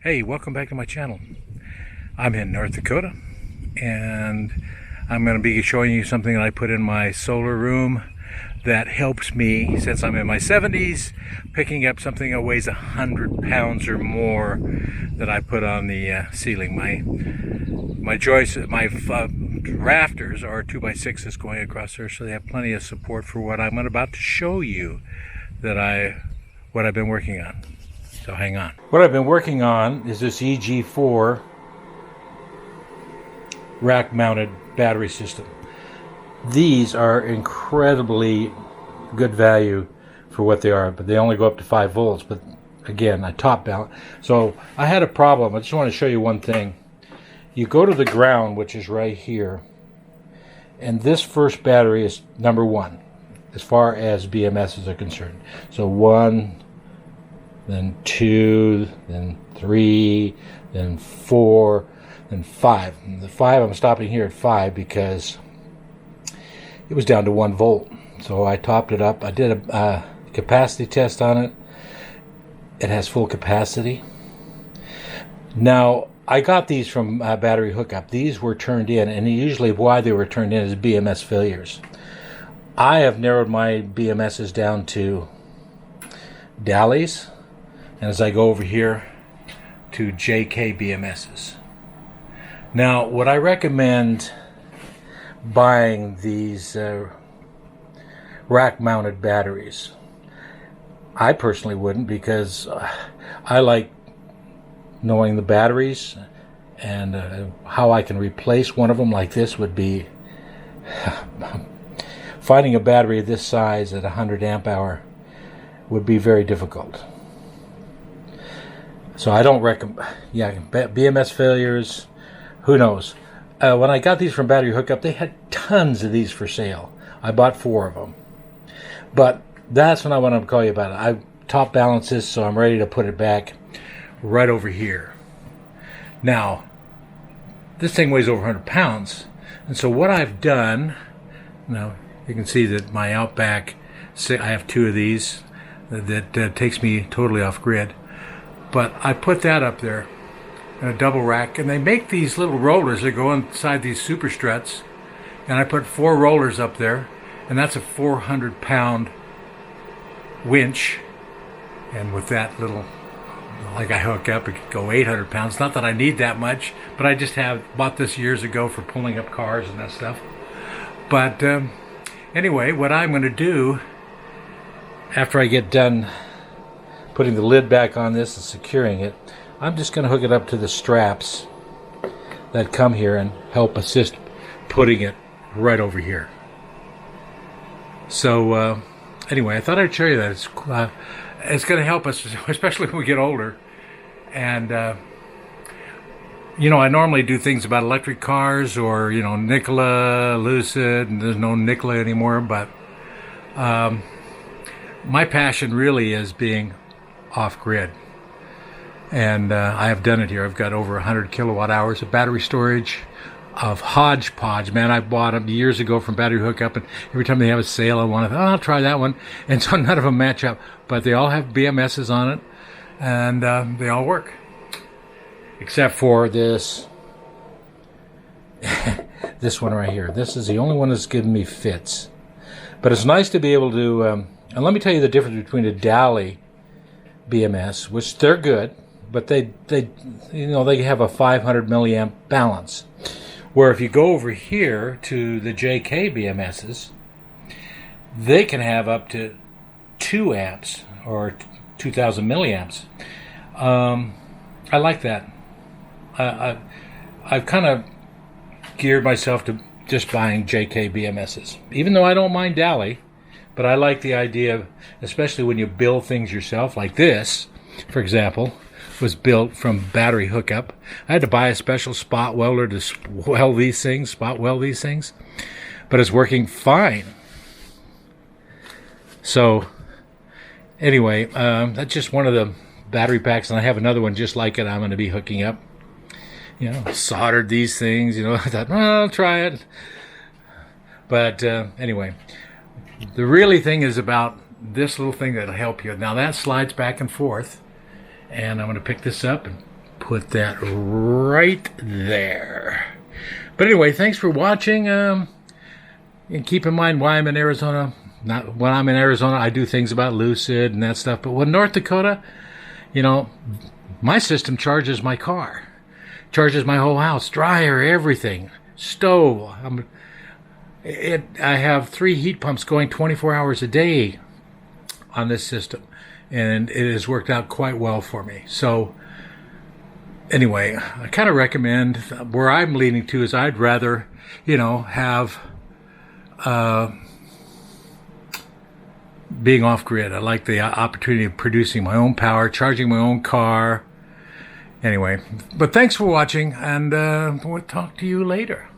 Hey, welcome back to my channel. I'm in North Dakota and I'm going to be showing you something that I put in my solar room that helps me, since I'm in my 70s, picking up something that weighs 100 pounds or more that I put on the ceiling. My joists, my rafters are 2x6s going across there, so they have plenty of support for what I'm about to show you what I've been working on. So hang on. What I've been working on is this EG4 rack-mounted battery system. These are incredibly good value for what they are, but they only go up to 5 volts. But again, I top balance. So I had a problem. I just want to show you one thing. You go to the ground, which is right here, and this first battery is number 1 as far as BMSs are concerned. So 1, then 2, then 3, then 4, then 5. And the 5, I'm stopping here at 5 because it was down to 1 volt. So I topped it up. I did a capacity test on it. It has full capacity. Now, I got these from battery hookup. These were turned in, and usually why they were turned in is BMS failures. I have narrowed my BMSs down to Dallys, and as I go over here to JK BMSs. Now, would I recommend buying these rack-mounted batteries? I personally wouldn't, because I like knowing the batteries, and how I can replace one of them like this would be finding a battery this size at 100 amp hour would be very difficult. So I don't recommend, BMS failures, who knows. When I got these from battery hookup, they had tons of these for sale. I bought 4 of them. But that's what I want to call you about it. I top balance this, so I'm ready to put it back right over here. Now, this thing weighs over 100 pounds. And so what I've done, now you can see that my Outback, I have 2 of these that takes me totally off grid. But I put that up there in a double rack, and they make these little rollers that go inside these super struts, and I put 4 rollers up there, and that's a 400-pound winch, and with that little, like I hook up, it could go 800 pounds. Not that I need that much, but I just bought this years ago for pulling up cars and that stuff. But anyway, what I'm going to do after I get done putting the lid back on this and securing it, I'm just going to hook it up to the straps that come here and help assist putting it right over here. So anyway, I thought I'd show you that. It's going to help us, especially when we get older. And you know, I normally do things about electric cars, or Nikola, Lucid, and there's no Nikola anymore. But my passion really is being off grid. And I have done it here. I've got over 100 kilowatt hours of battery storage of hodgepodge. Man, I bought them years ago from battery hookup, and every time they have a sale, I want to, I'll try that one. And so none of them match up, but they all have BMSs on it, and they all work. Except for this, this one right here. This is the only one that's given me fits. But it's nice to be able to, and let me tell you the difference between a Dally BMS, which they're good, but they have a 500 milliamp balance. Where if you go over here to the JK BMSs, they can have up to 2 amps or 2,000 milliamps. I like that. I've kind of geared myself to just buying JK BMSs, even though I don't mind Dally. But I like the idea, especially when you build things yourself, like this, for example, was built from battery hookup. I had to buy a special spot welder to spot weld these things, but it's working fine. So anyway, that's just one of the battery packs, and I have another one just like it I'm going to be hooking up. Soldered these things, I thought, well, I'll try it. But anyway, the really thing is about this little thing that'll help you. Now that slides back and forth, and I'm going to pick this up and put that right there. But anyway, thanks for watching. And keep in mind why I'm in Arizona. Not when I'm in Arizona, I do things about Lucid and that stuff. But when North Dakota, you know, my system charges my car, charges my whole house, dryer, everything, stove. I have 3 heat pumps going 24 hours a day on this system, and it has worked out quite well for me. So anyway, I kind of recommend, where I'm leaning to is I'd rather, you know, have being off-grid. I like the opportunity of producing my own power, charging my own car. Anyway, but thanks for watching, and we'll talk to you later.